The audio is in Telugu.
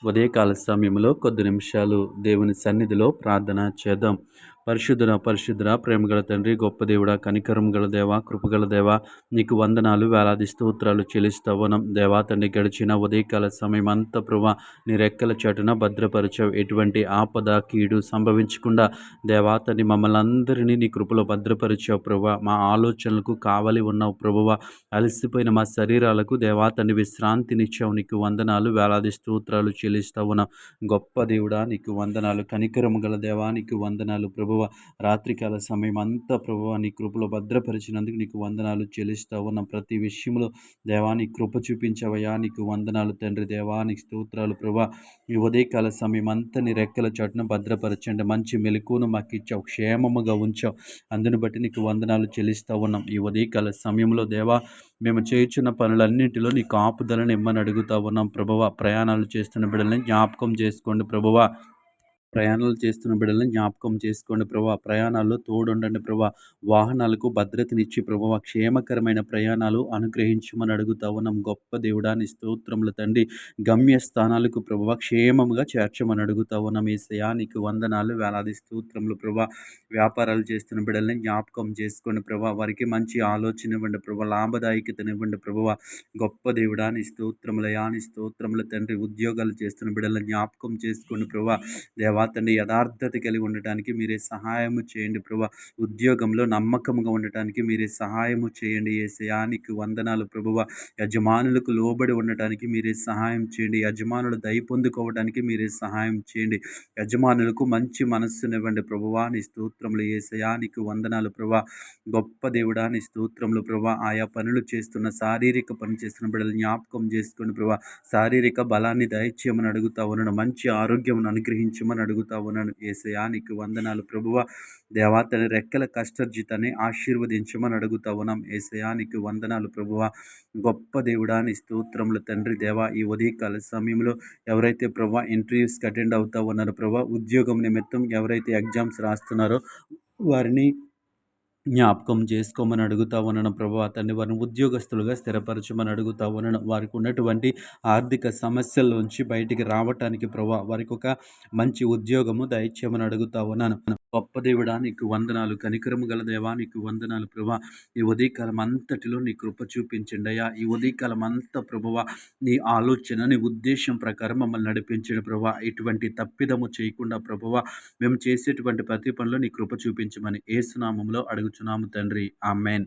ఉదయకాల సమయంలో కొద్ది నిమిషాలు దేవుని సన్నిధిలో ప్రార్థన చేద్దాం. పరిశుద్ధుడ పరిశుద్ధుడ ప్రేమగల తండ్రి, గొప్ప దేవుడా, కనికరం గల దేవా, కృపగల దేవా, నీకు వందనాలు, వేలాది స్తోత్రాలు చెల్లిస్తావునం. దేవా తండ్రి, గడిచిన ఉదయకాల సమయం అంతా ప్రభా నీ రెక్కల చాటున భద్రపరిచావు. ఎటువంటి ఆపద కీడు సంభవించకుండా దేవా తండ్రి మమ్మల్ని అందరినీ నీ కృపలో భద్రపరిచావు ప్రభా. మా ఆలోచనలకు కావలి ఉన్నావు ప్రభువా. అలసిపోయిన మా శరీరాలకు దేవా తండ్రి విశ్రాంతినిచ్చావు. నీకు వందనాలు, వేలాది స్తోత్రాలు చెల్లిస్తావున్నాం. గొప్ప దేవుడా నీకు వందనాలు, కనికరము గల దేవా నీకు వందనాలు ప్రభువ. రాత్రికాల సమయం అంతా ప్రభువ నీ కృపలో భద్రపరిచినందుకు నీకు వందనాలు చెల్లిస్తా ఉన్నాం. ప్రతి విషయంలో దేవా నీ కృప చూపించవయ్యా, నీకు వందనాలు తండ్రి. దేవా నీకు స్తోత్రాలు ప్రభా. ఈ ఉదయకాల సమయం అంతా నీ రెక్కల చాటున భద్రపరచండి. మంచి మెలకువను మాకు ఇచ్చావు, క్షేమముగా ఉంచావు. అందుని బట్టి నీకు వందనాలు చెల్లిస్తా ఉన్నాం. ఈ ఉదయకాల సమయంలో దేవా మేము చేయుచున్న పనులన్నింటిలో నీ కాపుదలను ఇమ్మని అడుగుతా ఉన్నాం ప్రభువ. ప్రయాణాలు చేస్తున్న బిడ్డల్ని జ్ఞాపకం చేసుకోండి ప్రభువ. ప్రయాణాలు చేస్తున్న బిడ్డల్ని జ్ఞాపకం చేసుకోండి ప్రభా. ప్రయాణాల్లో తోడుండండి ప్రభా. వాహనాలకు భద్రతనిచ్చి ప్రభువ క్షేమకరమైన ప్రయాణాలు అనుగ్రహించమని అడుగుతా ఉన్నాం. గొప్ప దేవుడా నీ స్తోత్రములు తండ్రి. గమ్యస్థానాలకు ప్రభువ క్షేమముగా చేర్చమని అడుగుతా ఉన్నాం. యేసయ్యా నీకు వందనాలు, వేలాది స్తోత్రములు ప్రభా. వ్యాపారాలు చేస్తున్న బిడ్డల్ని జ్ఞాపకం చేసుకోండి ప్రభా. వారికి మంచి ఆలోచన ఇవ్వండి ప్రభా, లాభదాయకతనివ్వండి ప్రభువ. గొప్ప దేవుడా నీ స్తోత్రములయా, నీ స్తోత్రముల తండ్రి. ఉద్యోగాలు చేస్తున్న బిడ్డల్ని జ్ఞాపకం చేసుకోండి ప్రభా. దేవా తండ్రి యథార్థత కలిగి ఉండటానికి మీరే సహాయము చేయండి ప్రభా. ఉద్యోగంలో నమ్మకముగా ఉండటానికి మీరే సహాయము చేయండి. యేసయ్యా నీకు వందనాలు ప్రభువ. యజమానులకు లోబడి ఉండటానికి మీరే సహాయం చేయండి. యజమానులు దయ పొందుకోవడానికి మీరే సహాయం చేయండి. యజమానులకు మంచి మనస్సునివ్వండి ప్రభువా. నీ స్తోత్రములు యేసయ్యా నీకు వందనాలు ప్రభా. గొప్ప దేవుడా నీ స్తోత్రములు ప్రభా. ఆయా పనులు చేస్తున్న, శారీరక పని చేస్తున్న బిడ్డలు జ్ఞాపకం చేసుకోండి ప్రభా. శారీరక బలాన్ని దయచేయమని అడుగుతా ఉన్నాను. మంచి ఆరోగ్యమును అనుగ్రహించమని అడుగుతా ఉన్నాను. యేసయ్యా నీకు వందనాలు ప్రభువ. దేవా తన రెక్కల కష్టర్జితాన్ని ఆశీర్వదించమని అడుగుతా ఉన్నాం. యేసయ్యా నీకు వందనాలు ప్రభువ. గొప్ప దేవుడా నీ స్తోత్రములు తండ్రి. దేవా ఈ ఉదయకాల సమయంలో ఎవరైతే ప్రభా ఇంటర్వ్యూస్కి అటెండ్ అవుతా ఉన్నారో ప్రభా, ఉద్యోగం నిమిత్తం ఎవరైతే ఎగ్జామ్స్ రాస్తున్నారో వారిని జ్ఞాపకం చేసుకోమని అడుగుతా ఉన్నాను ప్రభు. తండ్రి వారిని ఉద్యోగస్తులుగా స్థిరపరచమని అడుగుతా ఉన్నాను. వారికి ఉన్నటువంటి ఆర్థిక సమస్యల్లోంచి బయటికి రావటానికి ప్రభు వారికి ఒక మంచి ఉద్యోగము దయచేయమని అడుగుతా ఉన్నాను. గొప్ప దేవుడా నీకు వందనాలు, కనికరము గల దేవా నీకు వందనాలు ప్రభా. ఈ ఉదయకాలం అంతటిలో నీ కృప చూపించండి అయ్యా. ఈ ఉదయకాలం అంతా ప్రభువా నీ ఆలోచన, నీ ఉద్దేశం ప్రకారం మమ్మల్ని నడిపించండి ప్రభా. ఎటువంటి తప్పిదము చేయకుండా ప్రభువా మేము చేసేటువంటి ప్రతి పనిలో నీ కృప చూపించమని యేసు నామములో అడుగుచున్నాము తండ్రి. ఆమేన్.